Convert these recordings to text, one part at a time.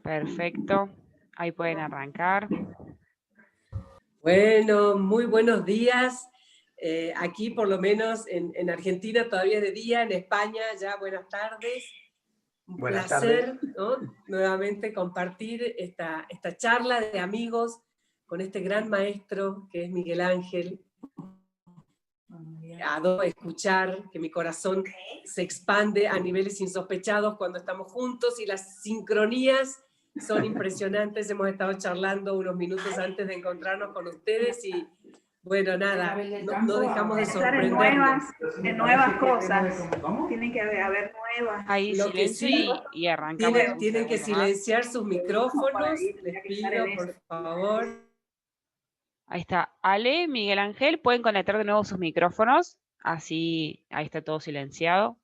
Perfecto, ahí pueden arrancar. Bueno, muy buenos días. Aquí por lo menos en Argentina todavía es de día, en España ya buenas tardes. Un Buenas placer, tardes. ¿no? Nuevamente compartir esta charla de amigos con este gran maestro que es Miguel Ángel. Adoro escuchar, que mi corazón se expande a niveles insospechados cuando estamos juntos y las sincronías son impresionantes. Hemos estado charlando unos minutos antes de encontrarnos con ustedes y bueno, nada, no dejamos de sorprendernos. En nuevas cosas. Tienen que haber nuevas. Ahí Lo que silencio sí, y arrancamos. tienen que silenciar sus micrófonos, les pido por favor. Ahí está. Ale, Miguel Ángel, pueden conectar de nuevo sus micrófonos. Así, ahí está todo silenciado.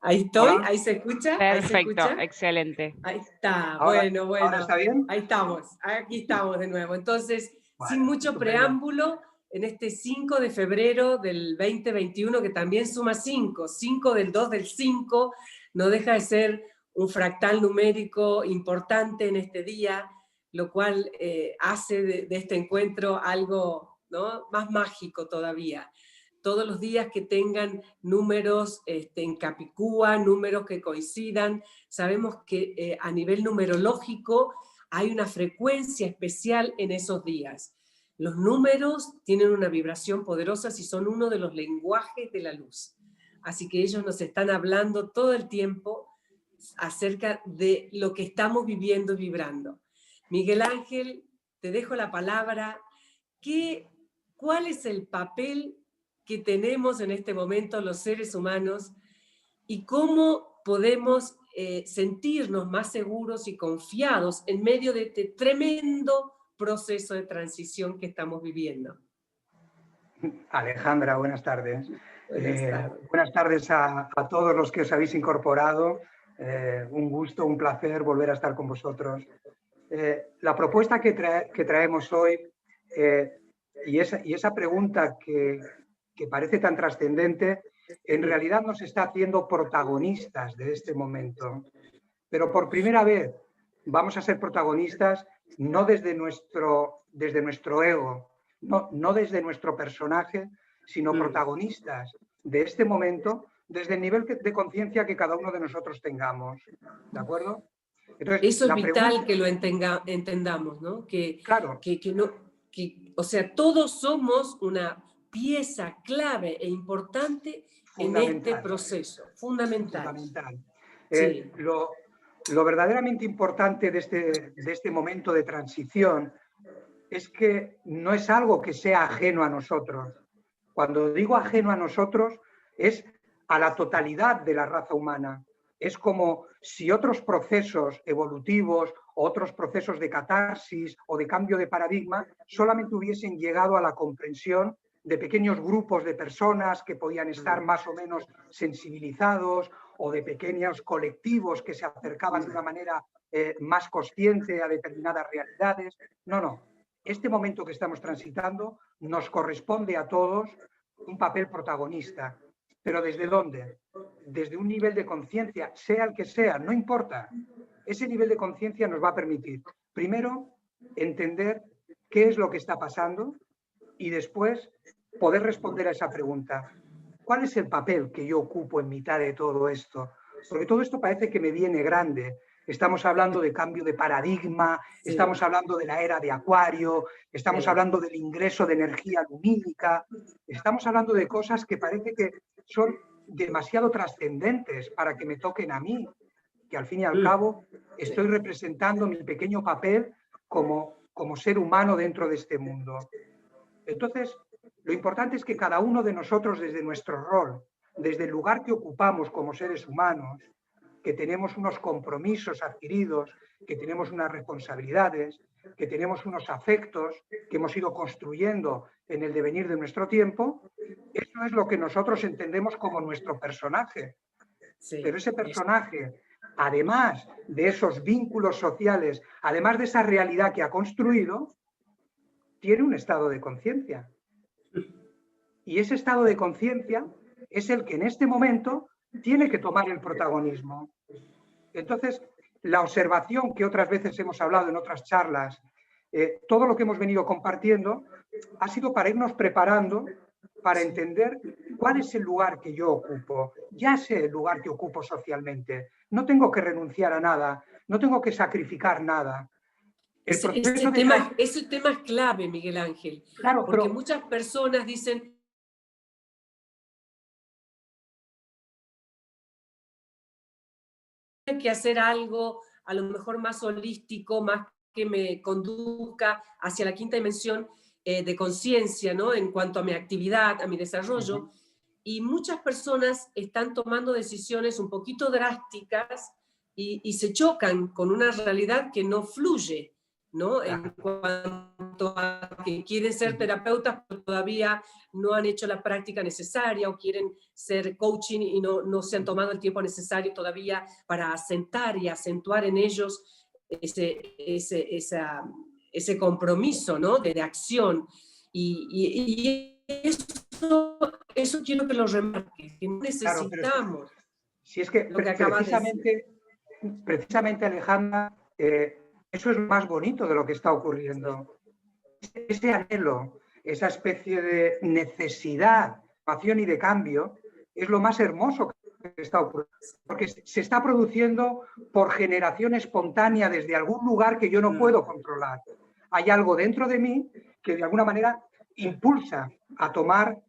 Ahí estoy, Hola. ahí se escucha. Perfecto, ¿Ahí se escucha? excelente. Ahí está, Ahora, bueno. ¿ahora está bien? Ahí estamos, aquí estamos de nuevo. Entonces, Bueno, sin mucho estupendo. preámbulo, en este 5 de febrero del 2021, que también suma 5 del 2 del 5, no deja de ser un fractal numérico importante en este día, lo cual hace de este encuentro algo, ¿no?, más mágico todavía. Todos los días que tengan números en Capicúa, números que coincidan, sabemos que a nivel numerológico hay una frecuencia especial en esos días. Los números tienen una vibración poderosa y son uno de los lenguajes de la luz. Así que ellos nos están hablando todo el tiempo acerca de lo que estamos viviendo y vibrando. Miguel Ángel, te dejo la palabra. ¿Cuál es el papel que tenemos en este momento los seres humanos y cómo podemos sentirnos más seguros y confiados en medio de este tremendo proceso de transición que estamos viviendo? Alejandra, buenas tardes. Buenas tardes. Buenas tardes a todos los que os habéis incorporado. Un gusto, un placer volver a estar con vosotros. La propuesta que traemos hoy y esa pregunta que parece tan trascendente, en realidad nos está haciendo protagonistas de este momento. Pero por primera vez vamos a ser protagonistas no desde nuestro ego, no desde nuestro personaje, sino protagonistas de este momento desde el nivel de conciencia que cada uno de nosotros tengamos. ¿De acuerdo? Entonces, eso es vital que lo entendamos, ¿no? Claro. O sea, todos somos una pieza clave e importante en este proceso. Fundamental. Sí. Lo verdaderamente importante de este momento de transición es que no es algo que sea ajeno a nosotros. Cuando digo ajeno a nosotros, es a la totalidad de la raza humana. Es como si otros procesos evolutivos, otros procesos de catarsis o de cambio de paradigma solamente hubiesen llegado a la comprensión de pequeños grupos de personas que podían estar más o menos sensibilizados o de pequeños colectivos que se acercaban de una manera más consciente a determinadas realidades. No. Este momento que estamos transitando nos corresponde a todos un papel protagonista. ¿Pero desde dónde? Desde un nivel de conciencia, sea el que sea, no importa. Ese nivel de conciencia nos va a permitir, primero, entender qué es lo que está pasando y después poder responder a esa pregunta. ¿Cuál es el papel que yo ocupo en mitad de todo esto? Porque todo esto parece que me viene grande. Estamos hablando de cambio de paradigma, sí. Estamos hablando de la era de Acuario, estamos hablando del ingreso de energía lumínica, estamos hablando de cosas que parece que son demasiado trascendentes para que me toquen a mí, que al fin y al cabo estoy representando mi pequeño papel como ser humano dentro de este mundo. Entonces, lo importante es que cada uno de nosotros, desde nuestro rol, desde el lugar que ocupamos como seres humanos, que tenemos unos compromisos adquiridos, que tenemos unas responsabilidades, que tenemos unos afectos que hemos ido construyendo en el devenir de nuestro tiempo, eso es lo que nosotros entendemos como nuestro personaje. Sí, pero ese personaje además de esos vínculos sociales, además de esa realidad que ha construido, tiene un estado de conciencia. Y ese estado de conciencia es el que en este momento tiene que tomar el protagonismo. Entonces, la observación que otras veces hemos hablado en otras charlas, todo lo que hemos venido compartiendo, ha sido para irnos preparando para entender cuál es el lugar que yo ocupo. Ya sé el lugar que ocupo socialmente. No tengo que renunciar a nada, no tengo que sacrificar nada. Ese tema es clave, Miguel Ángel. Claro, porque pero muchas personas dicen, que hacer algo a lo mejor más holístico, más que me conduzca hacia la quinta dimensión de conciencia, ¿no? En cuanto a mi actividad, a mi desarrollo. Y muchas personas están tomando decisiones un poquito drásticas y se chocan con una realidad que no fluye, ¿no? En cuanto a que quieren ser terapeutas, pero todavía no han hecho la práctica necesaria, o quieren ser coaching y no se han tomado el tiempo necesario todavía para asentar y acentuar en ellos ese compromiso, ¿no? de acción. Y eso quiero que lo remarques, que no necesitamos. Claro, si es que precisamente, Alejandra, eso es lo más bonito de lo que está ocurriendo. Ese anhelo, esa especie de necesidad de acción y de cambio, es lo más hermoso que está ocurriendo. Porque se está produciendo por generación espontánea desde algún lugar que yo no puedo controlar. Hay algo dentro de mí que de alguna manera impulsa a tomar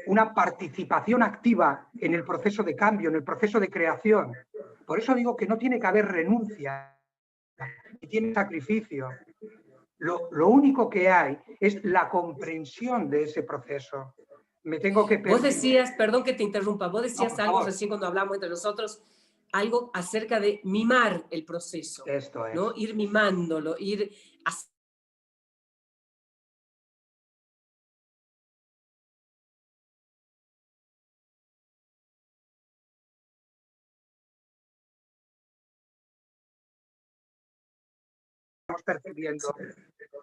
una participación activa en el proceso de cambio, en el proceso de creación. Por eso digo que no tiene que haber renuncia, ni tiene sacrificio. Lo único que hay es la comprensión de ese proceso. Me tengo que Vos decías, perdón que te interrumpa, vos decías algo recién cuando hablamos entre nosotros, algo acerca de mimar el proceso. Esto es. ¿No? Ir mimándolo, ir percibiendo,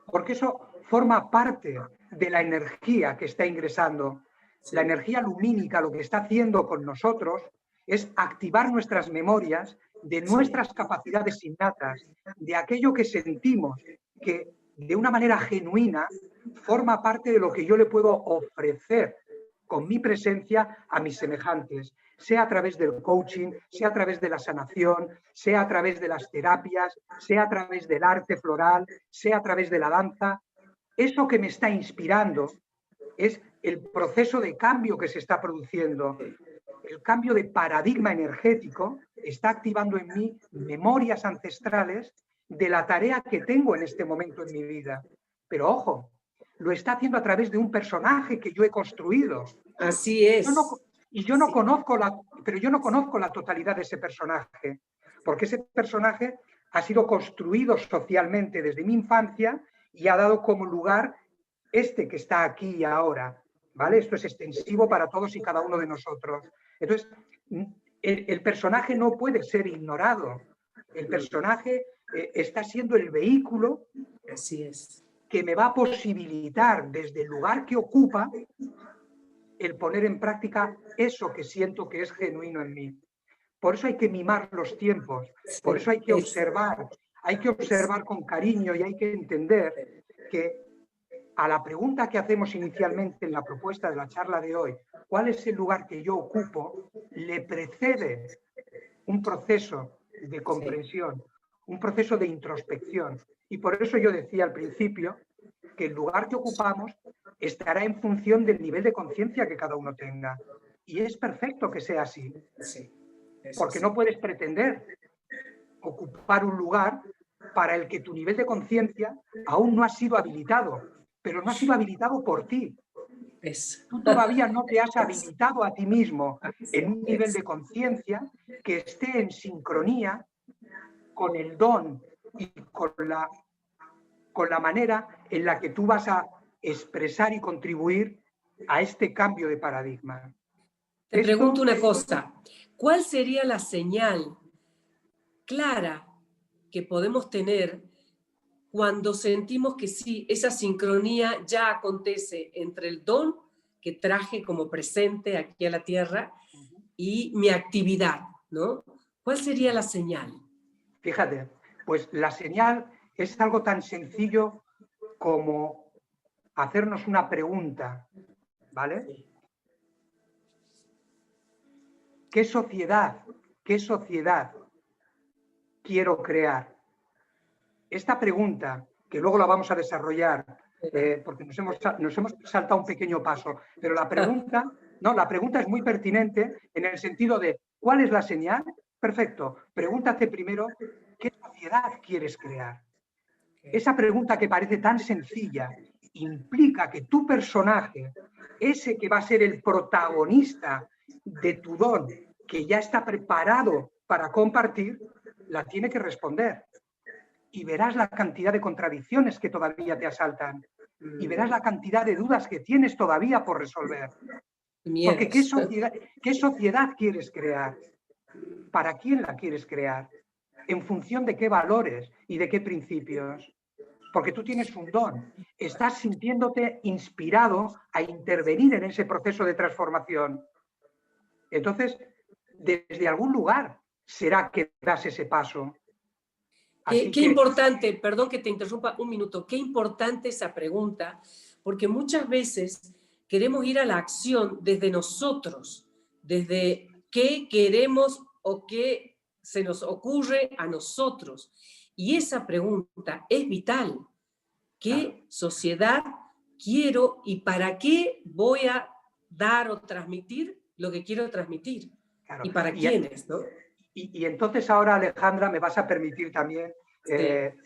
porque eso forma parte de la energía que está ingresando. La energía lumínica lo que está haciendo con nosotros es activar nuestras memorias de nuestras capacidades innatas, de aquello que sentimos, que de una manera genuina forma parte de lo que yo le puedo ofrecer con mi presencia a mis semejantes, sea a través del coaching, sea a través de la sanación, sea a través de las terapias, sea a través del arte floral, sea a través de la danza. Eso que me está inspirando es el proceso de cambio que se está produciendo. El cambio de paradigma energético está activando en mí memorias ancestrales de la tarea que tengo en este momento en mi vida. Pero ojo, lo está haciendo a través de un personaje que yo he construido. Así es. Yo no conozco la totalidad de ese personaje, porque ese personaje ha sido construido socialmente desde mi infancia y ha dado como lugar este que está aquí y ahora, ¿vale? Esto es extensivo para todos y cada uno de nosotros. Entonces, el personaje no puede ser ignorado. El personaje está siendo el vehículo, así es, que me va a posibilitar desde el lugar que ocupa el poner en práctica eso que siento que es genuino en mí. Por eso hay que mimar los tiempos, por eso hay que observar con cariño, y hay que entender que a la pregunta que hacemos inicialmente en la propuesta de la charla de hoy, ¿cuál es el lugar que yo ocupo?, le precede un proceso de comprensión, un proceso de introspección. Y por eso yo decía al principio que el lugar que ocupamos estará en función del nivel de conciencia que cada uno tenga. Y es perfecto que sea así. Porque no puedes pretender ocupar un lugar para el que tu nivel de conciencia aún no ha sido habilitado, pero no ha sido habilitado por ti. Tú todavía no te has habilitado a ti mismo en un nivel de conciencia que esté en sincronía con el don y con la manera en la que tú vas a expresar y contribuir a este cambio de paradigma. Te pregunto una cosa, ¿cuál sería la señal clara que podemos tener cuando sentimos que sí, esa sincronía ya acontece entre el don que traje como presente aquí a la tierra y mi actividad, ¿no? ¿Cuál sería la señal? Fíjate, pues la señal es algo tan sencillo como hacernos una pregunta, ¿vale? ¿Qué sociedad quiero crear? Esta pregunta, que luego la vamos a desarrollar, porque nos hemos saltado un pequeño paso, pero la pregunta es muy pertinente en el sentido de ¿cuál es la señal? Perfecto, pregúntate primero ¿qué sociedad quieres crear? Esa pregunta que parece tan sencilla implica que tu personaje, ese que va a ser el protagonista de tu don, que ya está preparado para compartir, la tiene que responder. Y verás la cantidad de contradicciones que todavía te asaltan. Y verás la cantidad de dudas que tienes todavía por resolver. Porque ¿qué sociedad quieres crear? ¿Para quién la quieres crear? ¿En función de qué valores y de qué principios? Porque tú tienes un don. Estás sintiéndote inspirado a intervenir en ese proceso de transformación. Entonces, desde algún lugar será que das ese paso. Qué importante, perdón que te interrumpa un minuto, qué importante esa pregunta, porque muchas veces queremos ir a la acción desde nosotros, desde qué queremos o qué se nos ocurre a nosotros. Y esa pregunta es vital. ¿Qué sociedad quiero y para qué voy a dar o transmitir lo que quiero transmitir? Claro. ¿Y para quiénes, no? Y entonces ahora, Alejandra, me vas a permitir también,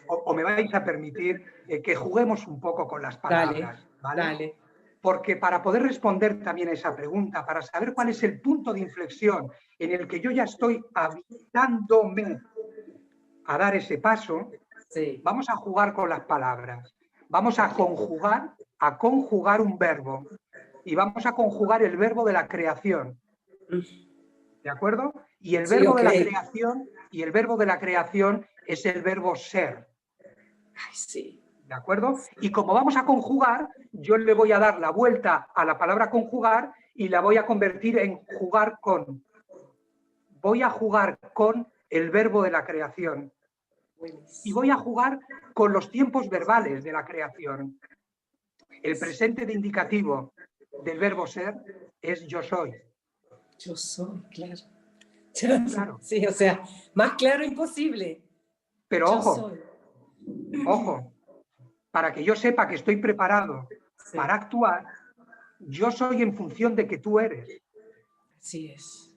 o me vais a permitir que juguemos un poco con las palabras. ¿Vale? Dale. Porque para poder responder también a esa pregunta, para saber cuál es el punto de inflexión en el que yo ya estoy habilitándome a dar ese paso, vamos a jugar con las palabras. Vamos a conjugar un verbo. Y vamos a conjugar el verbo de la creación. ¿De acuerdo? Y el verbo de la creación es el verbo ser. Ay, sí. ¿De acuerdo? Y como vamos a conjugar, yo le voy a dar la vuelta a la palabra conjugar y la voy a convertir en jugar con. Voy a jugar con el verbo de la creación. Y voy a jugar con los tiempos verbales de la creación. El presente de indicativo del verbo ser es yo soy. Yo soy, claro. Claro. Sí, o sea, más claro imposible. Pero ojo, para que yo sepa que estoy preparado para actuar, yo soy en función de que tú eres. Así es.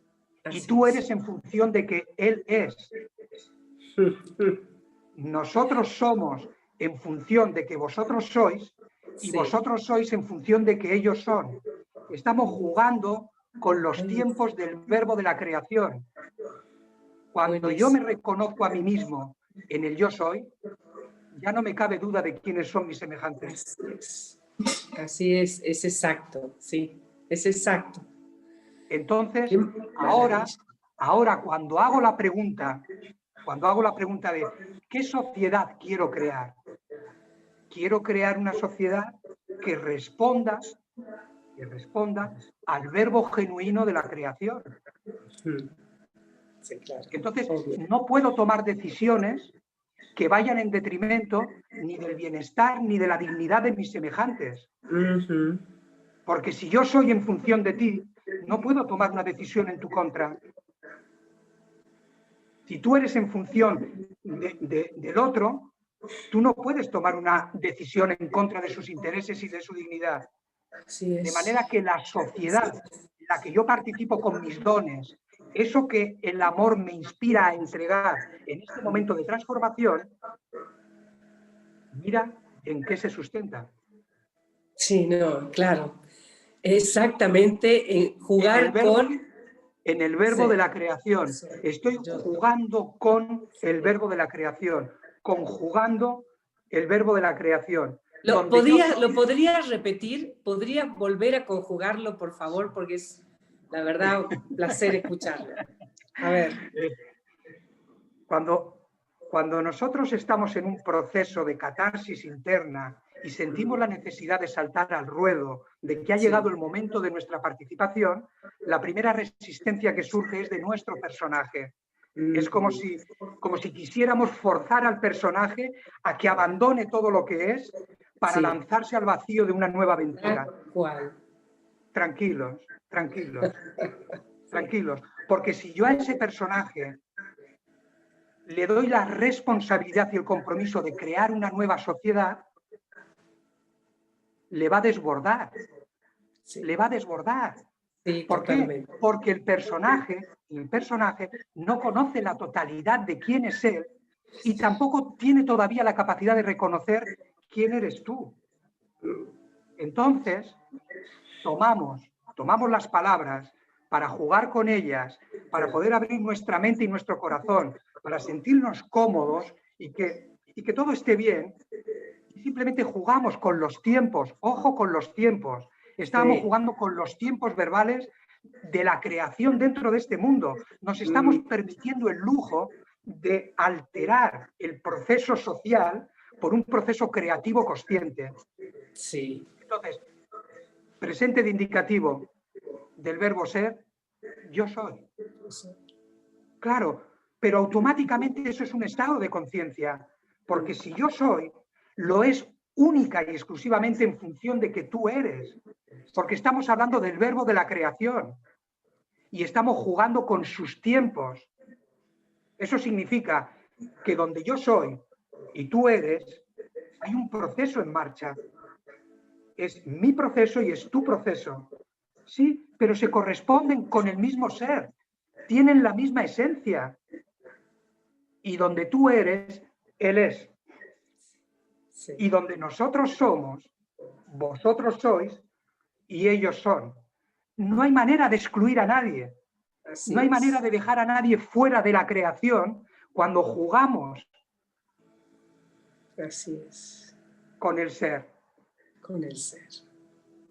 Y tú eres en función de que él es. Nosotros somos en función de que vosotros sois y vosotros sois en función de que ellos son. Estamos jugando con los tiempos del verbo de la creación. Cuando yo me reconozco a mí mismo en el yo soy, ya no me cabe duda de quiénes son mis semejantes. Así es exacto, sí, es exacto. Entonces, ahora cuando hago la pregunta de ¿qué sociedad quiero crear? Quiero crear una sociedad que responda al verbo genuino de la creación. Sí, claro. Entonces, no puedo tomar decisiones que vayan en detrimento ni del bienestar ni de la dignidad de mis semejantes. Porque si yo soy en función de ti, no puedo tomar una decisión en tu contra. Si tú eres en función del otro, tú no puedes tomar una decisión en contra de sus intereses y de su dignidad. De manera que la sociedad en la que yo participo con mis dones, eso que el amor me inspira a entregar en este momento de transformación, mira en qué se sustenta. Sí, no, claro. Exactamente, jugar en el verbo de la creación. Estoy jugando con el verbo de la creación, conjugando el verbo de la creación. ¿Lo podrías repetir? ¿Podrías volver a conjugarlo, por favor? Porque es, la verdad, un placer escucharlo. A ver. Cuando nosotros estamos en un proceso de catarsis interna y sentimos la necesidad de saltar al ruedo, de que ha llegado el momento de nuestra participación, la primera resistencia que surge es de nuestro personaje. Es como si quisiéramos forzar al personaje a que abandone todo lo que es para lanzarse al vacío de una nueva aventura. Tranquilos, tranquilos, tranquilos. Porque si yo a ese personaje le doy la responsabilidad y el compromiso de crear una nueva sociedad, le va a desbordar. Le va a desbordar. ¿Por qué? Porque el personaje no conoce la totalidad de quién es él y tampoco tiene todavía la capacidad de reconocer quién eres tú. Entonces, tomamos las palabras para jugar con ellas, para poder abrir nuestra mente y nuestro corazón, para sentirnos cómodos y que todo esté bien. Y simplemente jugamos con los tiempos, ojo con los tiempos. Estamos jugando con los tiempos verbales de la creación dentro de este mundo. Nos estamos permitiendo el lujo de alterar el proceso social por un proceso creativo consciente. Sí. Entonces, presente de indicativo del verbo ser, yo soy. Claro, pero automáticamente eso es un estado de conciencia, porque si yo soy, lo es única y exclusivamente en función de que tú eres, porque estamos hablando del verbo de la creación y estamos jugando con sus tiempos. Eso significa que donde yo soy y tú eres, hay un proceso en marcha. Es mi proceso y es tu proceso. Sí, pero se corresponden con el mismo ser, tienen la misma esencia. Y donde tú eres, él es. Sí. Y donde nosotros somos, vosotros sois y ellos son. No hay manera de excluir a nadie. No hay manera de dejar a nadie fuera de la creación cuando jugamos. Así es. Con el ser. Con el ser.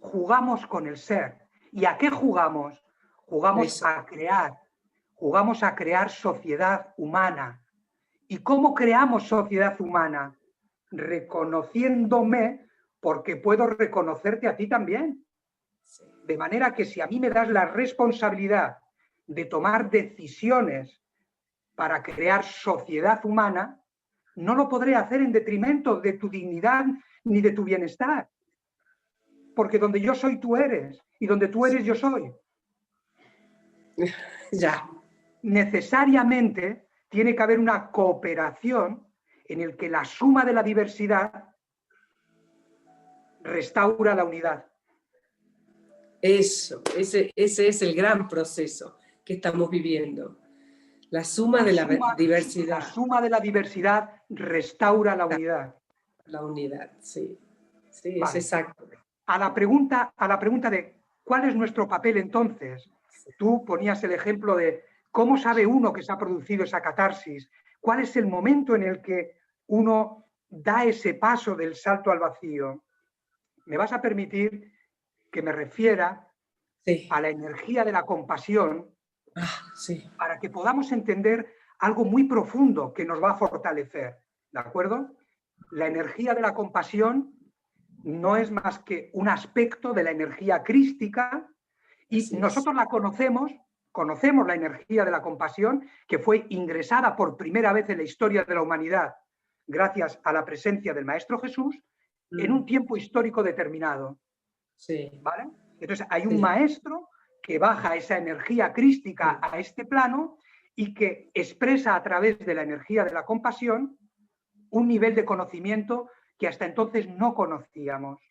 Jugamos con el ser. ¿Y a qué jugamos? Jugamos a crear. Jugamos a crear sociedad humana. ¿Y cómo creamos sociedad humana? Reconociéndome porque puedo reconocerte a ti también. De manera que si a mí me das la responsabilidad de tomar decisiones para crear sociedad humana, no lo podré hacer en detrimento de tu dignidad ni de tu bienestar. Porque donde yo soy, tú eres. Y donde tú eres, yo soy. Ya. Necesariamente tiene que haber una cooperación en el que la suma de la diversidad restaura la unidad. Eso, ese es el gran proceso que estamos viviendo. La suma de la diversidad. La suma de la diversidad restaura la unidad. La unidad, sí. Sí, vale. Es exacto. A la pregunta de ¿cuál es nuestro papel entonces? Tú ponías el ejemplo de ¿cómo sabe uno que se ha producido esa catarsis? ¿Cuál es el momento en el que uno da ese paso del salto al vacío? Me vas a permitir que me refiera a la energía de la compasión para que podamos entender algo muy profundo que nos va a fortalecer, ¿de acuerdo? La energía de la compasión no es más que un aspecto de la energía crística y nosotros la conocemos la energía de la compasión que fue ingresada por primera vez en la historia de la humanidad gracias a la presencia del Maestro Jesús en un tiempo histórico determinado. ¿Vale? Entonces hay un maestro que baja esa energía crística a este plano y que expresa a través de la energía de la compasión un nivel de conocimiento que hasta entonces no conocíamos.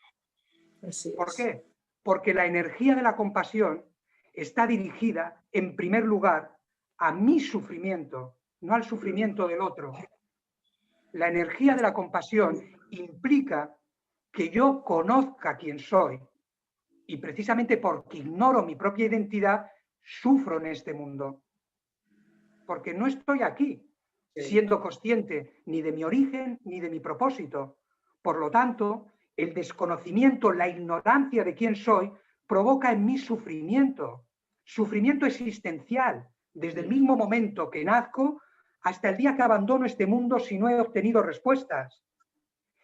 ¿Por qué? Porque la energía de la compasión está dirigida, en primer lugar, a mi sufrimiento, no al sufrimiento del otro. La energía de la compasión implica que yo conozca quién soy y precisamente porque ignoro mi propia identidad, sufro en este mundo. Porque no estoy aquí siendo consciente ni de mi origen ni de mi propósito. Por lo tanto, el desconocimiento, la ignorancia de quién soy, provoca en mí sufrimiento existencial. Desde el mismo momento que nazco hasta el día que abandono este mundo si no he obtenido respuestas.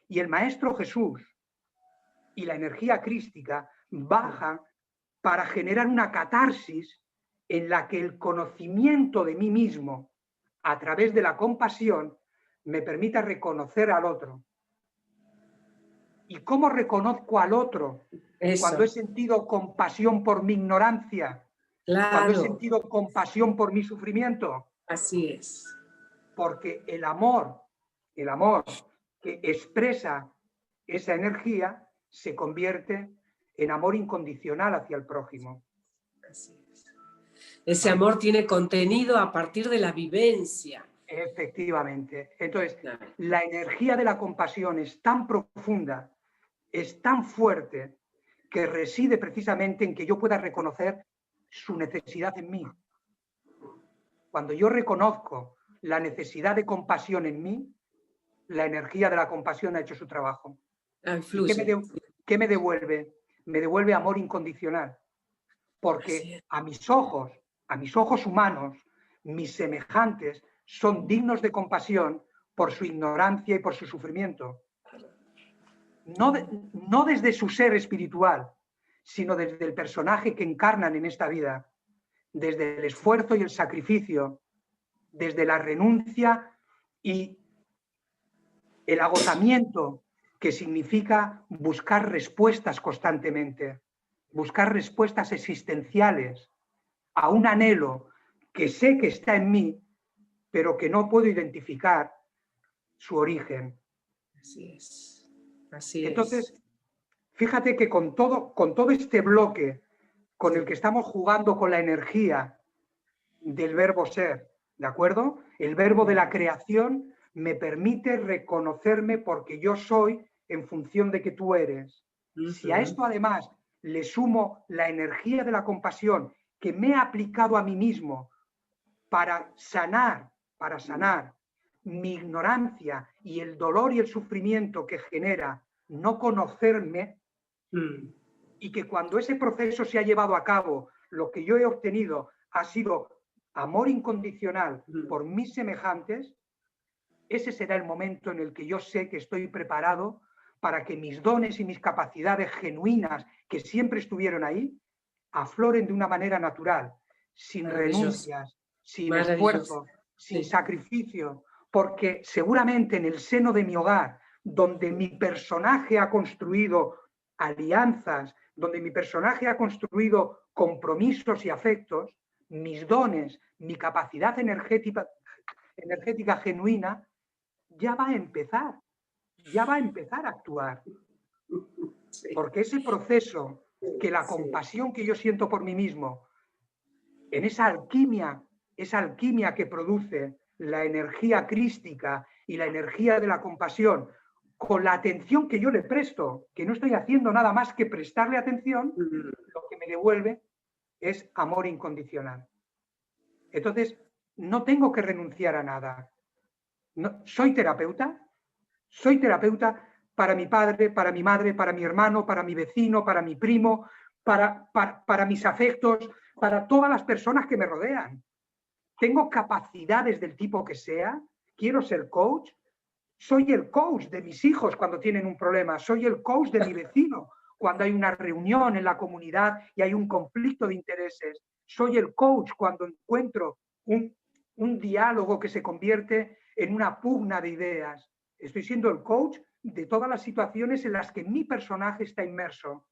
Y el Maestro Jesús y la energía crística bajan para generar una catarsis en la que el conocimiento de mí mismo, a través de la compasión, me permita reconocer al otro. ¿Y cómo reconozco al otro? Eso. Cuando he sentido compasión por mi ignorancia, cuando he Claro, sentido compasión por mi sufrimiento. así es. Porque el amor que expresa esa energía se convierte en amor incondicional hacia el prójimo. Así es. Ese amor tiene contenido a partir de la vivencia. Efectivamente. Entonces, Claro. la energía de la compasión es tan profunda, es tan fuerte, que reside precisamente en que yo pueda reconocer su necesidad en mí. Cuando yo reconozco la necesidad de compasión en mí, la energía de la compasión ha hecho su trabajo. ¿Y qué me devuelve? Me devuelve amor incondicional. Porque a mis ojos humanos, mis semejantes son dignos de compasión por su ignorancia y por su sufrimiento. No desde su ser espiritual, sino desde el personaje que encarnan en esta vida, desde el esfuerzo y el sacrificio, desde la renuncia y el agotamiento que significa buscar respuestas constantemente, buscar respuestas existenciales a un anhelo que sé que está en mí, pero que no puedo identificar su origen. Así es. Así Entonces, es. fíjate que con todo este bloque con Sí. el que estamos jugando con la energía del verbo ser, ¿de acuerdo? El verbo de la creación me permite reconocerme porque yo soy en función de que tú eres. Si a esto además le sumo la energía de la compasión que me he aplicado a mí mismo para sanar mi ignorancia y el dolor y el sufrimiento que genera no conocerme, y que cuando ese proceso se ha llevado a cabo, lo que yo he obtenido ha sido amor incondicional por mis semejantes, ese será el momento en el que yo sé que estoy preparado para que mis dones y mis capacidades genuinas, que siempre estuvieron ahí, afloren de una manera natural, sin renuncias, sin esfuerzo, sin sacrificio, porque seguramente en el seno de mi hogar, donde mi personaje ha construido alianzas, donde mi personaje ha construido compromisos y afectos, mis dones, mi capacidad energética genuina, ya va a empezar a actuar. Porque ese proceso, que la compasión que yo siento por mí mismo, en esa alquimia que produce la energía crística y la energía de la compasión, con la atención que yo le presto, que no estoy haciendo nada más que prestarle atención, lo que me devuelve es amor incondicional. Entonces, no tengo que renunciar a nada. No, soy terapeuta para mi padre, para mi madre, para mi hermano, para mi vecino, para mi primo, para mis afectos, para todas las personas que me rodean. Tengo capacidades del tipo que sea, quiero ser coach, soy el coach de mis hijos cuando tienen un problema, soy el coach de mi vecino cuando hay una reunión en la comunidad y hay un conflicto de intereses, soy el coach cuando encuentro un diálogo que se convierte en una pugna de ideas. Estoy siendo el coach de todas las situaciones en las que mi personaje está inmerso,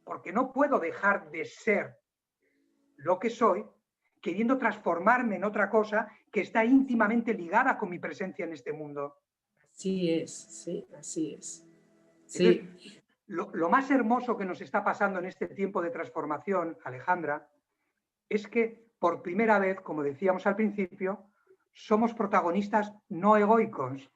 porque no puedo dejar de ser lo que soy queriendo transformarme en otra cosa que está íntimamente ligada con mi presencia en este mundo. Así es, sí, así es. Sí. Entonces, lo más hermoso que nos está pasando en este tiempo de transformación, Alejandra, es que por primera vez, como decíamos al principio, somos protagonistas no egoicos.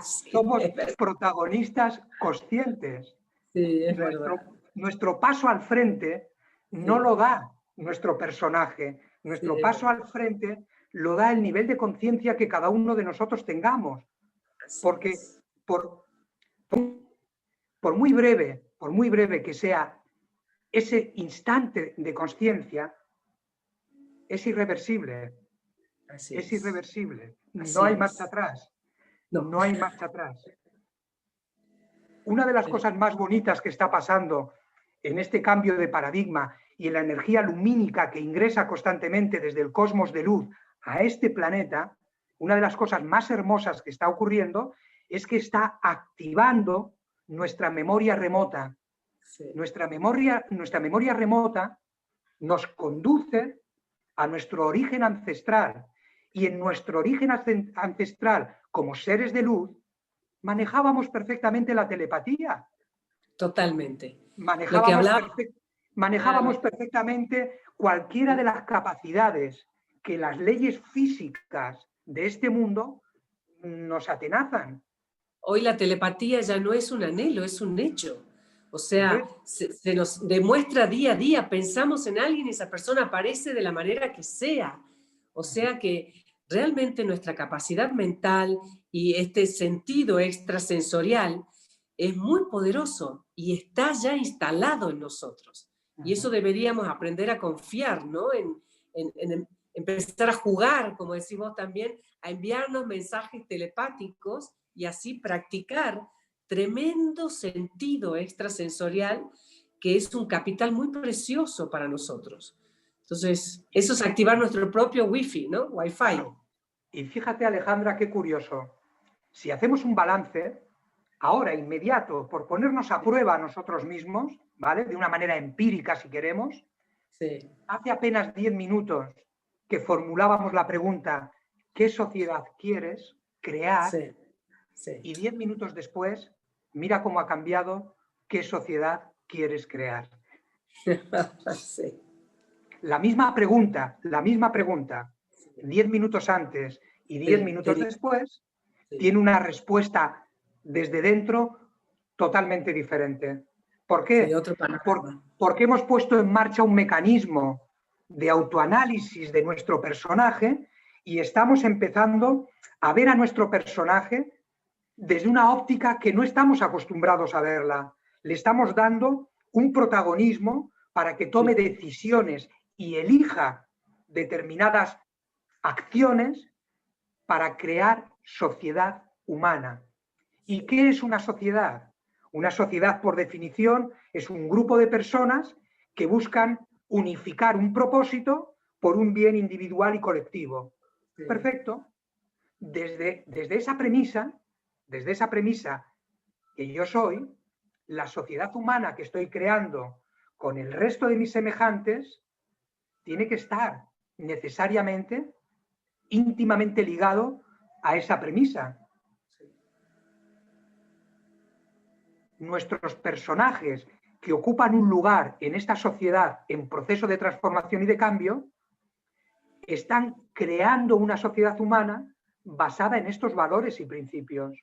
Sí, somos protagonistas conscientes. Sí, es verdad. Nuestro paso al frente no lo da nuestro personaje. Nuestro paso al frente lo da el nivel de conciencia que cada uno de nosotros tengamos. Porque por muy breve que sea ese instante de conciencia, es irreversible. Así es irreversible. Así No hay es. marcha atrás. No. No hay marcha atrás. Una de las cosas más bonitas que está pasando en este cambio de paradigma y en la energía lumínica que ingresa constantemente desde el cosmos de luz a este planeta, una de las cosas más hermosas que está ocurriendo es que está activando nuestra memoria remota. Sí. Nuestra memoria remota nos conduce a nuestro origen ancestral, y en nuestro origen ancestral como seres de luz manejábamos perfectamente la telepatía. Totalmente. Manejábamos perfectamente cualquiera de las capacidades que las leyes físicas de este mundo nos atenazan. Hoy la telepatía ya no es un anhelo, es un hecho. O sea, se nos demuestra día a día, pensamos en alguien y esa persona aparece de la manera que sea. O sea que realmente nuestra capacidad mental y este sentido extrasensorial es muy poderoso y está ya instalado en nosotros. Y eso deberíamos aprender a confiar, ¿no? En empezar a jugar, como decimos también, a enviarnos mensajes telepáticos y así practicar tremendo sentido extrasensorial que es un capital muy precioso para nosotros. Entonces, eso es activar nuestro propio Wi-Fi, ¿no? Wi-Fi. Claro. Y fíjate, Alejandra, qué curioso. Si hacemos un balance, ahora, inmediato, por ponernos a prueba a nosotros mismos, ¿vale? De una manera empírica, si queremos, sí. Hace apenas 10 minutos que formulábamos la pregunta, ¿qué sociedad quieres crear? Sí. Sí. Y 10 minutos después, mira cómo ha cambiado, ¿qué sociedad quieres crear? Sí. La misma pregunta, 10 minutos antes y 10 minutos después, tiene una respuesta desde dentro totalmente diferente. ¿Por qué? Sí, otro panorama. Porque hemos puesto en marcha un mecanismo de autoanálisis de nuestro personaje y estamos empezando a ver a nuestro personaje desde una óptica que no estamos acostumbrados a verla. Le estamos dando un protagonismo para que tome decisiones y elija determinadas acciones para crear sociedad humana. ¿Y qué es una sociedad? Una sociedad, por definición, es un grupo de personas que buscan unificar un propósito por un bien individual y colectivo. Sí. Perfecto. Desde esa premisa que yo soy, la sociedad humana que estoy creando con el resto de mis semejantes tiene que estar necesariamente íntimamente ligado a esa premisa. Nuestros personajes que ocupan un lugar en esta sociedad en proceso de transformación y de cambio están creando una sociedad humana basada en estos valores y principios.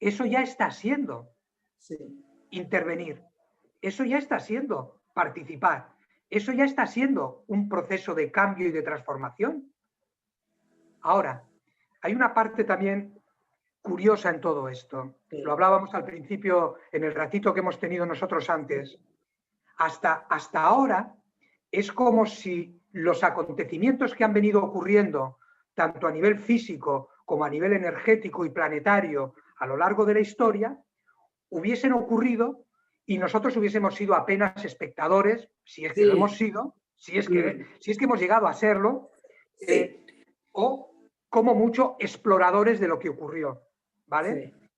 Eso ya está siendo intervenir. Eso ya está siendo participar. Eso ya está siendo un proceso de cambio y de transformación. Ahora, hay una parte también curiosa en todo esto. Lo hablábamos al principio en el ratito que hemos tenido nosotros antes. Hasta ahora es como si los acontecimientos que han venido ocurriendo, tanto a nivel físico como a nivel energético y planetario a lo largo de la historia, hubiesen ocurrido y nosotros hubiésemos sido apenas espectadores, si es que lo hemos sido, si es que hemos llegado a serlo, o como mucho exploradores de lo que ocurrió, ¿vale? Sí.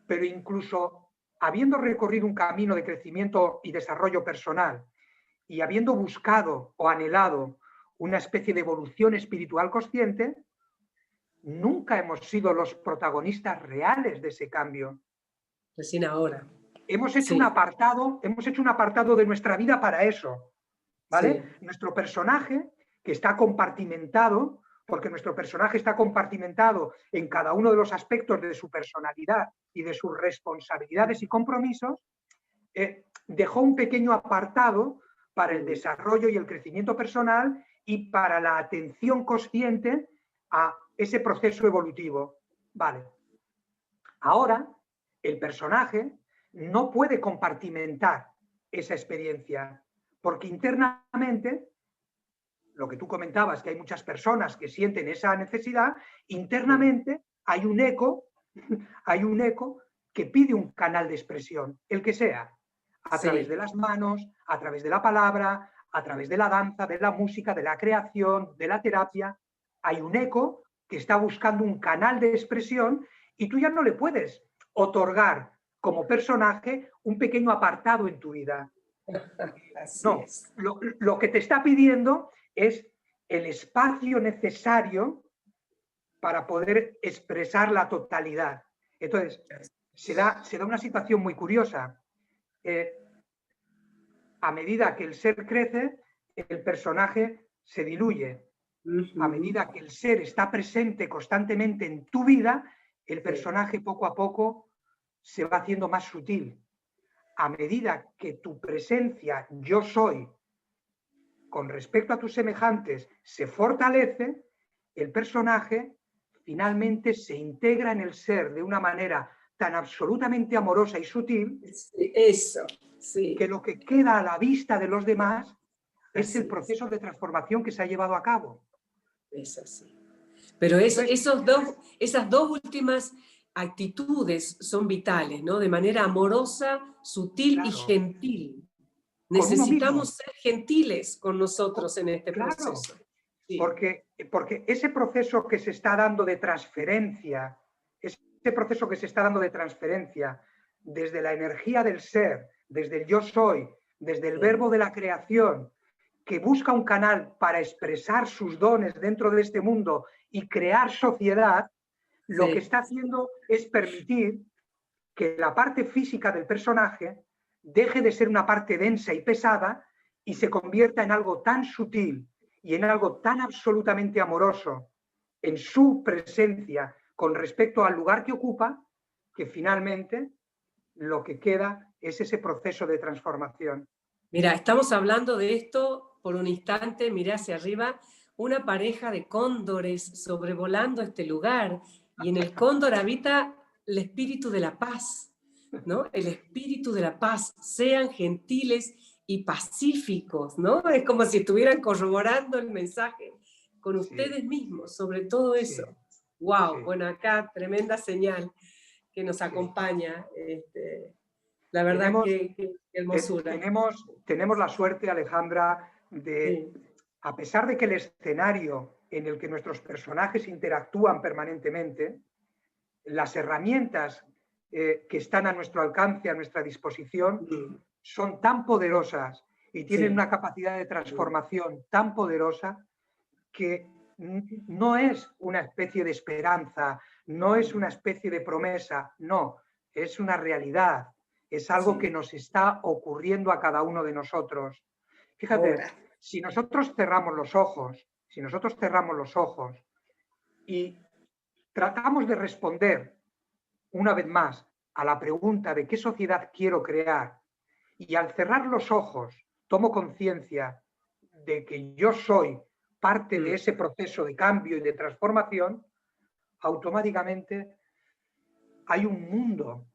Pero incluso habiendo recorrido un camino de crecimiento y desarrollo personal y habiendo buscado o anhelado una especie de evolución espiritual consciente, nunca hemos sido los protagonistas reales de ese cambio. Recién ahora. Hemos hecho un apartado de nuestra vida para eso, ¿vale? Sí. Nuestro personaje, que está compartimentado, porque nuestro personaje está compartimentado en cada uno de los aspectos de su personalidad y de sus responsabilidades y compromisos, dejó un pequeño apartado para el desarrollo y el crecimiento personal y para la atención consciente a ese proceso evolutivo. Vale. Ahora, el personaje no puede compartimentar esa experiencia, porque internamente lo que tú comentabas, que hay muchas personas que sienten esa necesidad, internamente hay un eco que pide un canal de expresión, el que sea, a través de las manos, a través de la palabra, a través de la danza, de la música, de la creación, de la terapia. Hay un eco que está buscando un canal de expresión y tú ya no le puedes otorgar como personaje un pequeño apartado en tu vida. No, lo que te está pidiendo es el espacio necesario para poder expresar la totalidad. Entonces, se da una situación muy curiosa. A medida que el ser crece, el personaje se diluye. A medida que el ser está presente constantemente en tu vida, el personaje poco a poco se va haciendo más sutil. A medida que tu presencia, yo soy, con respecto a tus semejantes, se fortalece, el personaje finalmente se integra en el ser de una manera tan absolutamente amorosa y sutil, que lo que queda a la vista de los demás es el proceso de transformación que se ha llevado a cabo. Es así. Pero esas dos últimas actitudes son vitales, ¿no? De manera amorosa, sutil y gentil. Necesitamos ser gentiles con nosotros en este proceso. Sí. Porque ese proceso que se está dando de transferencia, desde la energía del ser, desde el yo soy, desde el verbo de la creación, que busca un canal para expresar sus dones dentro de este mundo y crear sociedad, lo que está haciendo es permitir que la parte física del personaje deje de ser una parte densa y pesada y se convierta en algo tan sutil y en algo tan absolutamente amoroso en su presencia con respecto al lugar que ocupa, que finalmente lo que queda es ese proceso de transformación. Mira, estamos hablando de esto por un instante, miré hacia arriba, una pareja de cóndores sobrevolando este lugar, y en el cóndor habita el espíritu de la paz, ¿no? El espíritu de la paz, sean gentiles y pacíficos, ¿no? Es como si estuvieran corroborando el mensaje con ustedes mismos, sobre todo eso. ¡Wow! Bueno, acá tremenda señal que nos acompaña. La verdad que hermosura. Tenemos la suerte, Alejandra, de, a pesar de que el escenario en el que nuestros personajes interactúan permanentemente, las herramientas que están a nuestro alcance, a nuestra disposición, son tan poderosas y tienen una capacidad de transformación tan poderosa que no es una especie de esperanza, no es una especie de promesa, no, es una realidad. Es algo que nos está ocurriendo a cada uno de nosotros. Fíjate, si nosotros cerramos los ojos y tratamos de responder una vez más a la pregunta de qué sociedad quiero crear, y al cerrar los ojos tomo conciencia de que yo soy parte de ese proceso de cambio y de transformación, automáticamente hay un mundo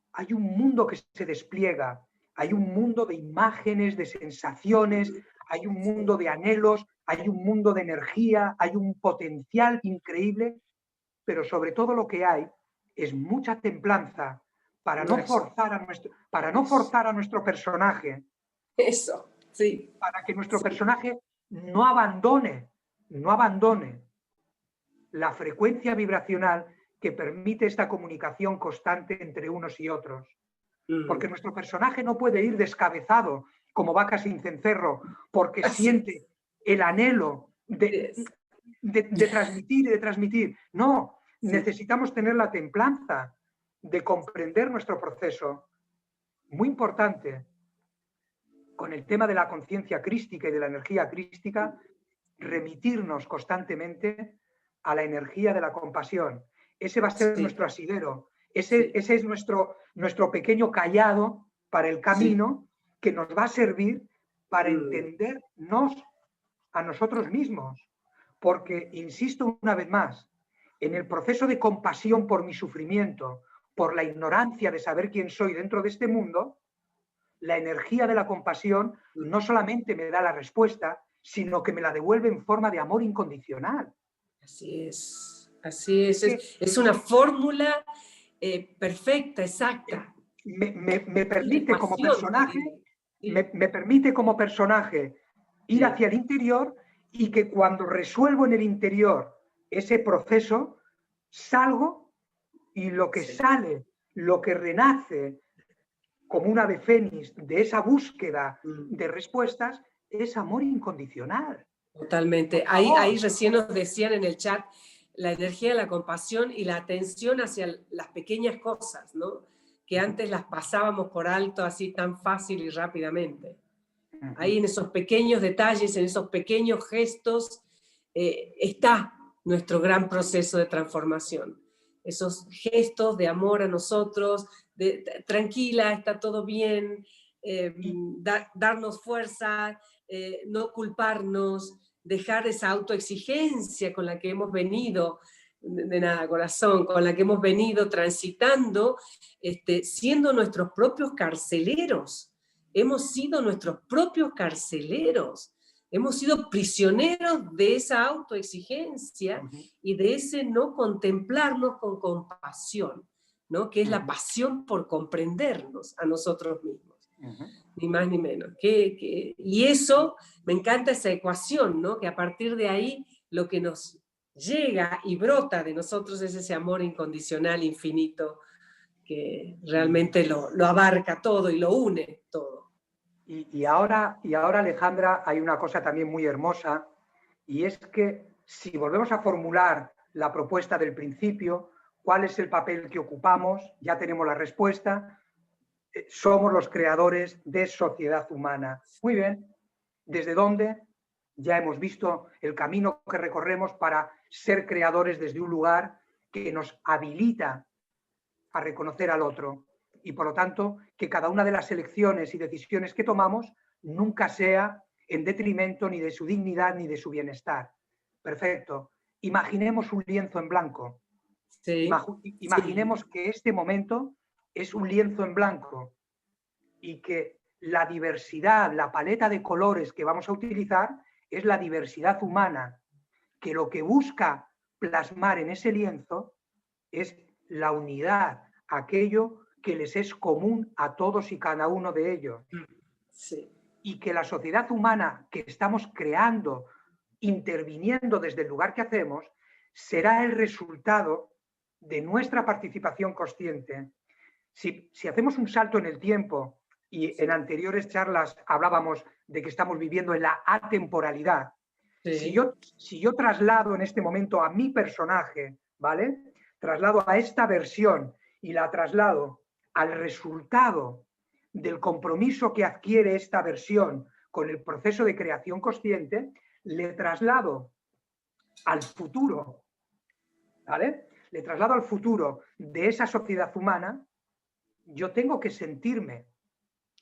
que se despliega, hay un mundo de imágenes, de sensaciones, hay un mundo de anhelos, hay un mundo de energía, hay un potencial increíble, pero sobre todo lo que hay es mucha templanza para no forzar a nuestro personaje. Eso, sí. Para que nuestro personaje no abandone la frecuencia vibracional que permite esta comunicación constante entre unos y otros. Porque nuestro personaje no puede ir descabezado como vaca sin cencerro, porque siente el anhelo de transmitir y de transmitir. No, necesitamos tener la templanza de comprender nuestro proceso. Muy importante, con el tema de la conciencia crística y de la energía crística, remitirnos constantemente a la energía de la compasión. Ese va a ser nuestro asidero, ese es nuestro pequeño cayado para el camino que nos va a servir para entendernos a nosotros mismos. Porque, insisto una vez más, en el proceso de compasión por mi sufrimiento, por la ignorancia de saber quién soy dentro de este mundo, la energía de la compasión no solamente me da la respuesta, sino que me la devuelve en forma de amor incondicional. Así es, así es. Es una fórmula perfecta, exacta. Me permite como Pasión, personaje, sí. me permite como personaje ir Sí. hacia el interior, y que cuando resuelvo en el interior ese proceso, salgo y lo que Sí. sale, lo que renace como un ave fénix de esa búsqueda de respuestas, es amor incondicional. Totalmente. Por Ahí favor. recién nos decían en el chat la energía de la compasión y la atención hacia las pequeñas cosas, ¿no? Que antes las pasábamos por alto así tan fácil y rápidamente. Ahí en esos pequeños detalles, en esos pequeños gestos, está nuestro gran proceso de transformación. Esos gestos de amor a nosotros, de tranquila, está todo bien, darnos fuerza, no culparnos, dejar esa autoexigencia con la que hemos venido, de nada, corazón, con la que hemos venido transitando, siendo nuestros propios carceleros. Hemos sido nuestros propios carceleros. Hemos sido prisioneros de esa autoexigencia y de ese no contemplarnos con compasión, ¿no? Que es la pasión por comprendernos a nosotros mismos. Ni más ni menos. Y eso, me encanta esa ecuación, ¿no? Que a partir de ahí lo que nos llega y brota de nosotros es ese amor incondicional, infinito, que realmente lo abarca todo y lo une todo. Y ahora, Alejandra, hay una cosa también muy hermosa, y es que si volvemos a formular la propuesta del principio, ¿cuál es el papel que ocupamos? Ya tenemos la respuesta. Somos los creadores de sociedad humana. Muy bien. ¿Desde dónde? Ya hemos visto el camino que recorremos para ser creadores desde un lugar que nos habilita a reconocer al otro, y por lo tanto que cada una de las elecciones y decisiones que tomamos nunca sea en detrimento ni de su dignidad ni de su bienestar. Perfecto. Imaginemos un lienzo en blanco. Sí. Imaginemos que este momento es un lienzo en blanco y que la diversidad, la paleta de colores que vamos a utilizar es la diversidad humana, que lo que busca plasmar en ese lienzo es la unidad, aquello que les es común a todos y cada uno de ellos. Sí. Y que la sociedad humana que estamos creando, interviniendo desde el lugar que hacemos, será el resultado de nuestra participación consciente. Si hacemos un salto en el tiempo, y en anteriores charlas hablábamos de que estamos viviendo en la atemporalidad, Sí. si yo traslado en este momento a mi personaje, ¿vale? Traslado a esta versión y la traslado al resultado del compromiso que adquiere esta versión con el proceso de creación consciente, le traslado al futuro, ¿vale? Le traslado al futuro de esa sociedad humana. Yo tengo que sentirme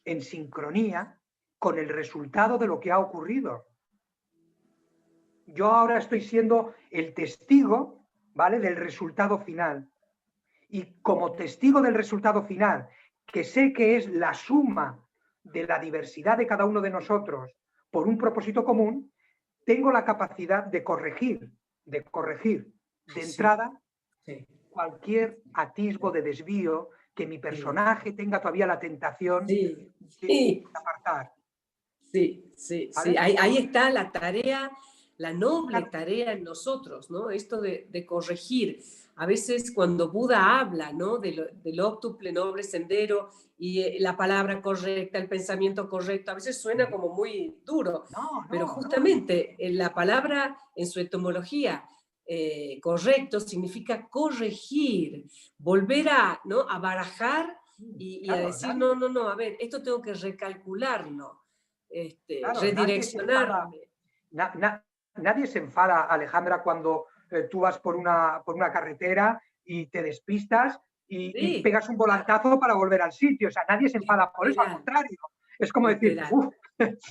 en sincronía con el resultado de lo que ha ocurrido. Yo ahora estoy siendo el testigo, ¿vale?, del resultado final. Y como testigo del resultado final, que sé que es la suma de la diversidad de cada uno de nosotros por un propósito común, tengo la capacidad de corregir de entrada cualquier atisbo de desvío que mi personaje tenga todavía la tentación de apartar. Sí, sí, ¿Vale? sí. Ahí está la tarea, la noble tarea en nosotros, ¿no? Esto de corregir. A veces cuando Buda habla, ¿no?, del óctuple noble sendero y la palabra correcta, el pensamiento correcto, a veces suena como muy duro, pero justamente la palabra en su etimología, correcto, significa corregir, volver a, ¿no?, a barajar y a decir, no, a ver, esto tengo que recalcularlo. Redireccionarme. Nadie se enfada, Alejandra, cuando tú vas por una carretera y te despistas y pegas un volantazo para volver al sitio. O sea, nadie se enfada por eso, al contrario. Es como decir,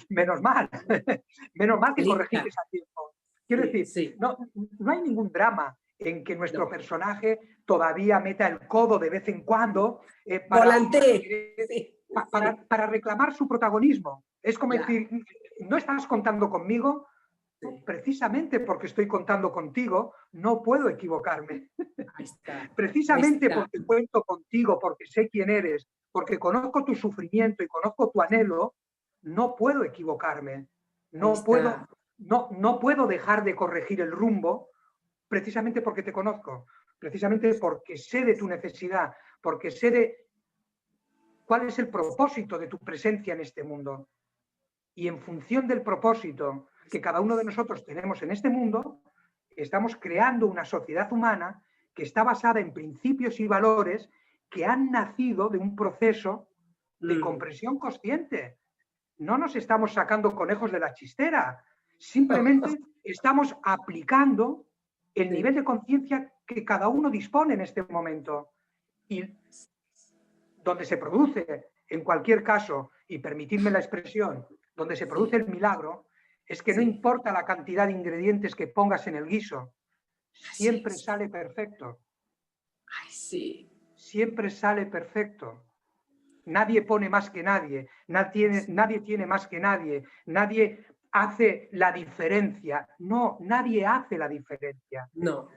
menos mal que corregiste a tiempo. Quiero decir, no hay ningún drama en que nuestro personaje todavía meta el codo de vez en cuando para reclamar su protagonismo. Es como decir, ¿no estás contando conmigo? Sí. Precisamente porque estoy contando contigo, no puedo equivocarme. Ahí está. Precisamente Ahí está. porque cuento contigo, porque sé quién eres, porque conozco tu sufrimiento y conozco tu anhelo, no puedo equivocarme. No puedo dejar de corregir el rumbo, precisamente porque te conozco, precisamente porque sé de tu necesidad, porque sé de cuál es el propósito de tu presencia en este mundo. Y en función del propósito que cada uno de nosotros tenemos en este mundo, estamos creando una sociedad humana que está basada en principios y valores que han nacido de un proceso de comprensión consciente. No nos estamos sacando conejos de la chistera, simplemente estamos aplicando el nivel de conciencia que cada uno dispone en este momento. Y donde se produce, en cualquier caso, y permitidme la expresión, donde se produce el milagro, es que no importa la cantidad de ingredientes que pongas en el guiso, siempre sale perfecto. Ay, sí. Siempre sale perfecto. Nadie pone más que nadie, nadie tiene más que nadie, nadie hace la diferencia. No, nadie hace la diferencia. No.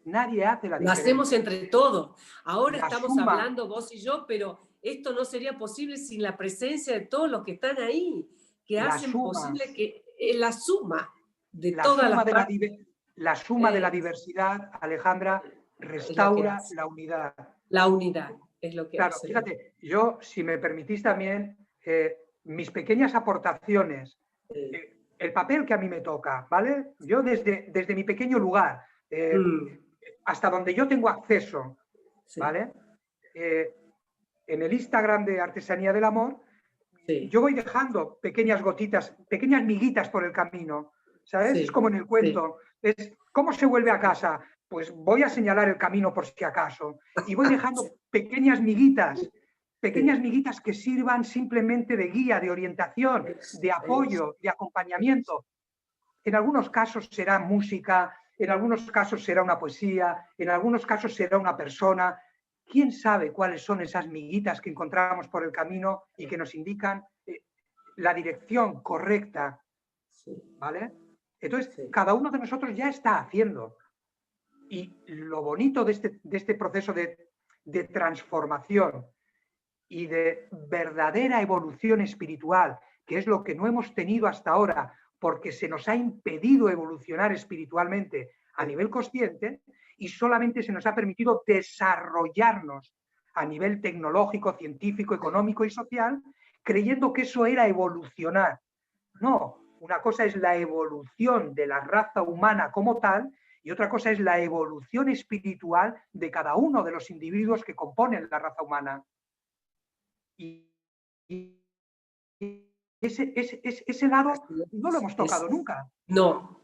Nadie hace la Lo diferencia. hacemos entre todos. Ahora La estamos suma, hablando vos y yo, pero esto no sería posible sin la presencia de todos los que están ahí, que la hacen suma, posible que la suma de la todas suma las de partes. la suma de la diversidad, Alejandra, restaura la unidad. La unidad es lo que Claro, hace. fíjate, yo, si me permitís también, mis pequeñas aportaciones, el papel que a mí me toca, ¿vale? Yo desde mi pequeño lugar, hasta donde yo tengo acceso, ¿vale? En el Instagram de Artesanía del Amor, yo voy dejando pequeñas gotitas, pequeñas miguitas por el camino, ¿sabes? Es como en el cuento, es ¿cómo se vuelve a casa? Pues voy a señalar el camino por si acaso, y voy dejando pequeñas miguitas que sirvan simplemente de guía, de orientación, de apoyo, de acompañamiento. En algunos casos será música, en algunos casos será una poesía, en algunos casos será una persona. ¿Quién sabe cuáles son esas miguitas que encontramos por el camino y que nos indican la dirección correcta? ¿Vale? Entonces, cada uno de nosotros ya está haciendo. Y lo bonito de este proceso de transformación y de verdadera evolución espiritual, que es lo que no hemos tenido hasta ahora, porque se nos ha impedido evolucionar espiritualmente a nivel consciente y solamente se nos ha permitido desarrollarnos a nivel tecnológico, científico, económico y social, creyendo que eso era evolucionar. No, una cosa es la evolución de la raza humana como tal y otra cosa es la evolución espiritual de cada uno de los individuos que componen la raza humana. Y ese lado no lo hemos tocado nunca. No.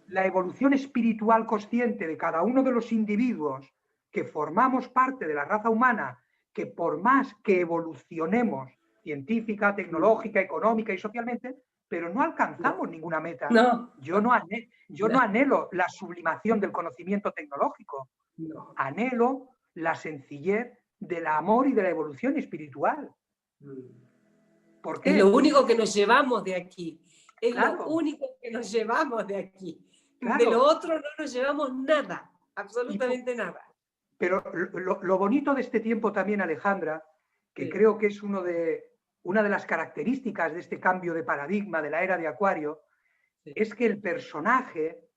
La evolución espiritual consciente de cada uno de los individuos que formamos parte de la raza humana, que por más que evolucionemos científica, tecnológica, económica y socialmente, pero no alcanzamos ninguna meta. No. Yo no anhelo la sublimación del conocimiento tecnológico. No. Anhelo la sencillez del amor y de la evolución espiritual. ¿Por qué? Es lo único que nos llevamos de aquí. Es claro. Lo único que nos llevamos de aquí. Claro. De lo otro no nos llevamos nada, absolutamente nada. Pero lo bonito de este tiempo también, Alejandra, que creo que es una de las características de este cambio de paradigma de la era de Acuario, es que el personaje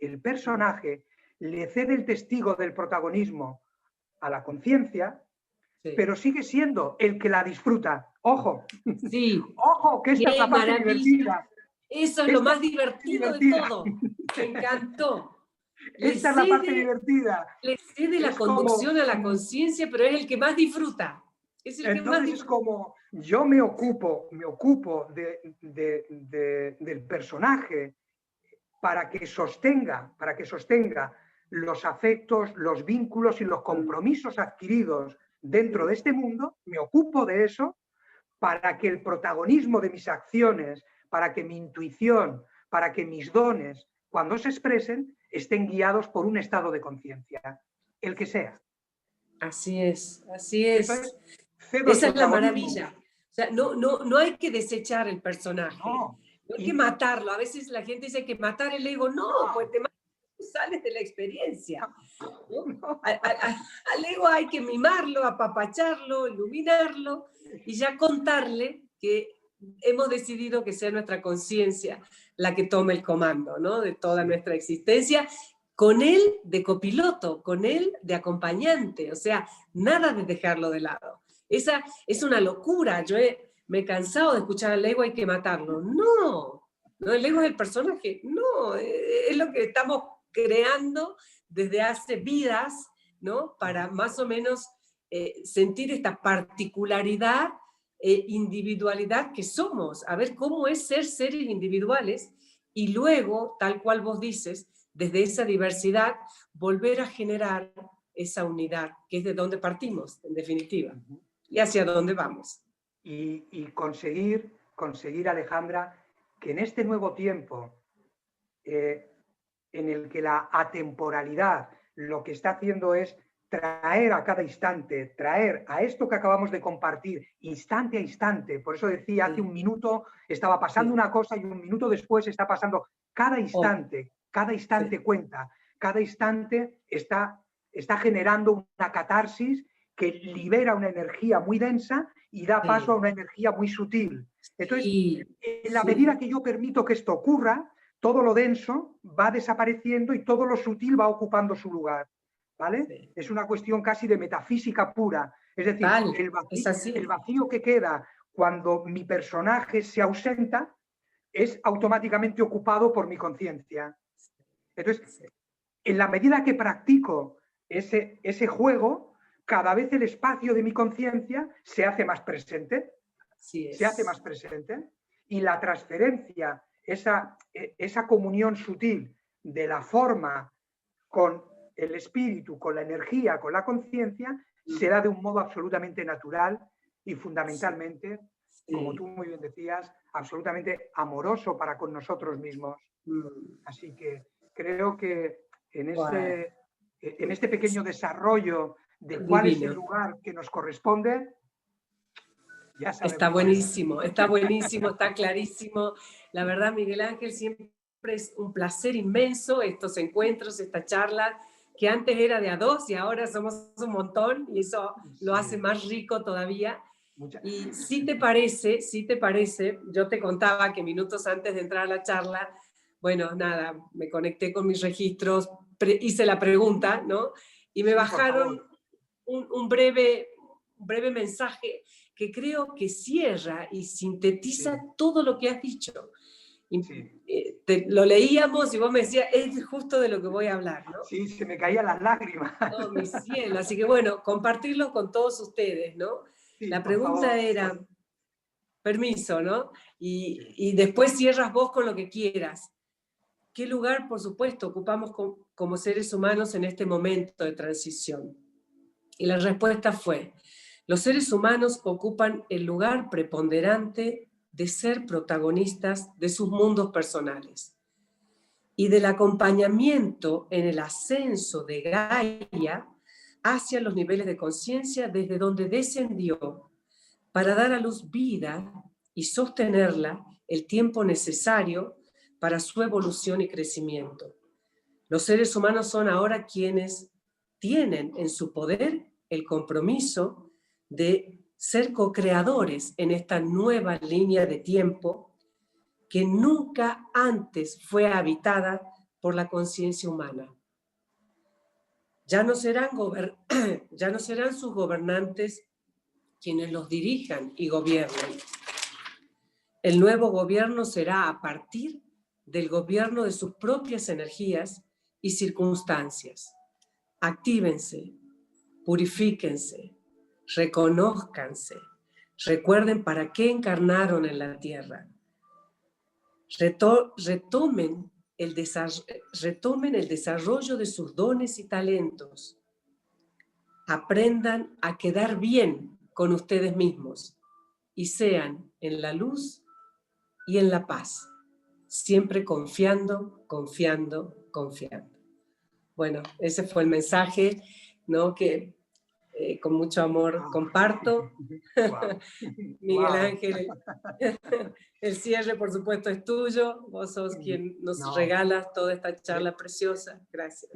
le cede el testigo del protagonismo a la conciencia, pero sigue siendo el que la disfruta. ¡Ojo! Sí. ¡Ojo! Que esta es la parte divertida. Eso es lo más divertido de todo. Me encantó. Esta es la parte divertida. Le cede la conducción a la conciencia, pero es el que más disfruta. Es el que más disfruta. Es como yo me ocupo del personaje para que sostenga los afectos, los vínculos y los compromisos adquiridos dentro de este mundo, me ocupo de eso para que el protagonismo de mis acciones, para que mi intuición, para que mis dones, cuando se expresen, estén guiados por un estado de conciencia, el que sea. Así es, así es. Entonces, esa es la maravilla. O sea, no hay que desechar el personaje. No hay que matarlo. A veces la gente dice que matar el ego. No, pues te matas, sales de la experiencia, ¿no? Al ego hay que mimarlo, apapacharlo, iluminarlo y ya contarle que hemos decidido que sea nuestra conciencia la que tome el comando, ¿no? De toda nuestra existencia, con él de copiloto, con él de acompañante, o sea, nada de dejarlo de lado. Esa es una locura. Me he cansado de escuchar al ego, hay que matarlo. No, no, el ego es el personaje. No, es lo que estamos creando desde hace vidas, ¿no? Para más o menos sentir esta particularidad, individualidad que somos. A ver cómo es ser seres individuales y luego, tal cual vos dices, desde esa diversidad, volver a generar esa unidad, que es de donde partimos, en definitiva, y hacia dónde vamos. Y conseguir, Alejandra, que en este nuevo tiempo, en el que la atemporalidad lo que está haciendo es traer a cada instante, traer a esto que acabamos de compartir, instante a instante. Por eso decía, hace un minuto estaba pasando una cosa y un minuto después está pasando. Cada instante cuenta, cada instante está generando una catarsis que libera una energía muy densa y da paso a una energía muy sutil. Entonces, en la medida que yo permito que esto ocurra, todo lo denso va desapareciendo y todo lo sutil va ocupando su lugar, ¿vale? Sí. Es una cuestión casi de metafísica pura. Es decir, el vacío que queda cuando mi personaje se ausenta es automáticamente ocupado por mi conciencia. Entonces, en la medida que practico ese juego, cada vez el espacio de mi conciencia se hace más presente. Se hace más presente. Y la transferencia, esa comunión sutil de la forma con el espíritu, con la energía, con la conciencia, se da de un modo absolutamente natural y fundamentalmente, como tú muy bien decías, absolutamente amoroso para con nosotros mismos. Así que creo que en este pequeño desarrollo de cuál es el lugar que nos corresponde, está buenísimo, está clarísimo. La verdad, Miguel Ángel, siempre es un placer inmenso estos encuentros, esta charla, que antes era de a dos y ahora somos un montón y eso lo hace más rico todavía. Y si te parece, yo te contaba que minutos antes de entrar a la charla, bueno, nada, me conecté con mis registros, hice la pregunta, ¿no? Y me bajaron un breve mensaje que creo que cierra y sintetiza todo lo que has dicho. Lo leíamos y vos me decías, es justo de lo que voy a hablar, ¿no? Sí, se me caían las lágrimas. Oh, mi cielo. Así que bueno, compartirlo con todos ustedes, ¿no? Sí, la pregunta era, permiso, ¿no? Y después cierras vos con lo que quieras. ¿Qué lugar, por supuesto, ocupamos como seres humanos en este momento de transición? Y la respuesta fue, los seres humanos ocupan el lugar preponderante de ser protagonistas de sus mundos personales y del acompañamiento en el ascenso de Gaia hacia los niveles de conciencia desde donde descendió para dar a luz vida y sostenerla el tiempo necesario para su evolución y crecimiento. Los seres humanos son ahora quienes tienen en su poder el compromiso de ser co-creadores en esta nueva línea de tiempo que nunca antes fue habitada por la conciencia humana. Ya no serán sus gobernantes quienes los dirijan y gobiernen. El nuevo gobierno será a partir del gobierno de sus propias energías y circunstancias. Actívense, purifíquense, reconózcanse, recuerden para qué encarnaron en la tierra. Retomen el desarrollo de sus dones y talentos. Aprendan a quedar bien con ustedes mismos y sean en la luz y en la paz, siempre confiando, confiando, confiando. Bueno, ese fue el mensaje, ¿no? Que con mucho amor comparto. Wow. Miguel Wow. Ángel, el cierre por supuesto es tuyo, vos sos quien nos regala toda esta charla preciosa. Gracias.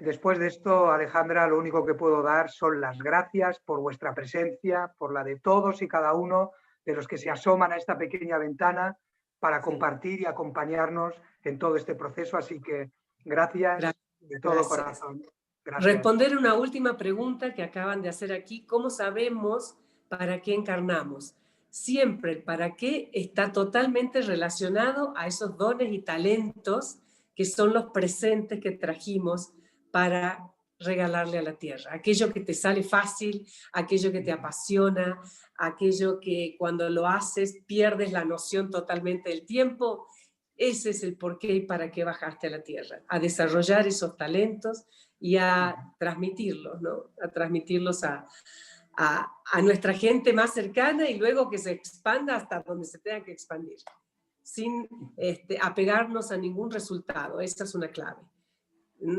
Después de esto, Alejandra, lo único que puedo dar son las gracias por vuestra presencia, por la de todos y cada uno de los que se asoman a esta pequeña ventana para compartir y acompañarnos en todo este proceso. Así que gracias de todo corazón. Gracias. Responder una última pregunta que acaban de hacer aquí. ¿Cómo sabemos para qué encarnamos? Siempre el para qué está totalmente relacionado a esos dones y talentos que son los presentes que trajimos para regalarle a la tierra. Aquello que te sale fácil, aquello que te apasiona, aquello que cuando lo haces pierdes la noción totalmente del tiempo. Ese es el por qué y para qué bajaste a la tierra, a desarrollar esos talentos y a transmitirlos, ¿no? A transmitirlos a nuestra gente más cercana y luego que se expanda hasta donde se tenga que expandir, sin apegarnos a ningún resultado. Esa es una clave,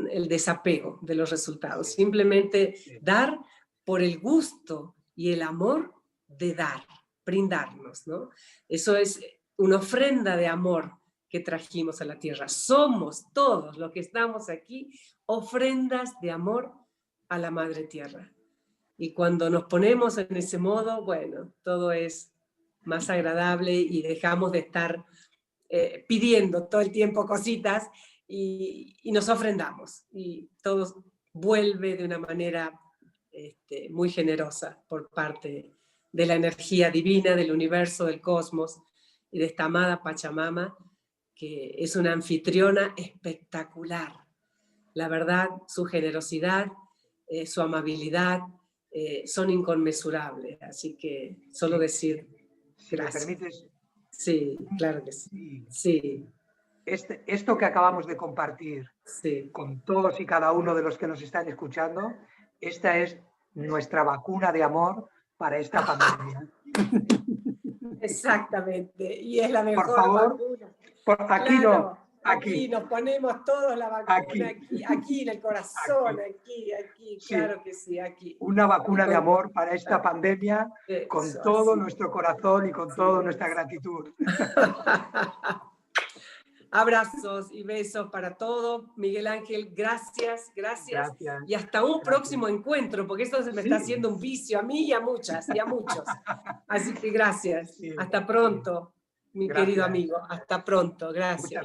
el desapego de los resultados. Simplemente dar por el gusto y el amor de dar, brindarnos, ¿no? Eso es una ofrenda de amor que trajimos a la tierra. Somos todos los que estamos aquí ofrendas de amor a la Madre Tierra. Y cuando nos ponemos en ese modo, bueno, todo es más agradable y dejamos de estar pidiendo todo el tiempo cositas y nos ofrendamos. Y todo vuelve de una manera muy generosa por parte de la energía divina, del universo, del cosmos y de esta amada Pachamama, que es una anfitriona espectacular. La verdad, su generosidad, su amabilidad, son inconmensurables. Así que solo decir gracias. Si me permites. Sí, claro que sí. Sí. Esto que acabamos de compartir con todos y cada uno de los que nos están escuchando, esta es nuestra vacuna de amor para esta pandemia. Exactamente, y es la mejor por favor, vacuna. Aquí claro, no. Aquí nos ponemos todos la vacuna, aquí en el corazón, aquí, claro que sí, aquí. Una vacuna de amor para esta pandemia, con todo nuestro corazón y con toda nuestra gratitud. Abrazos y besos para todos. Miguel Ángel, gracias. Y hasta un próximo encuentro, porque esto se me está haciendo un vicio a mí y a muchas y a muchos. Así que gracias. Hasta pronto, mi querido amigo. Hasta pronto. Gracias.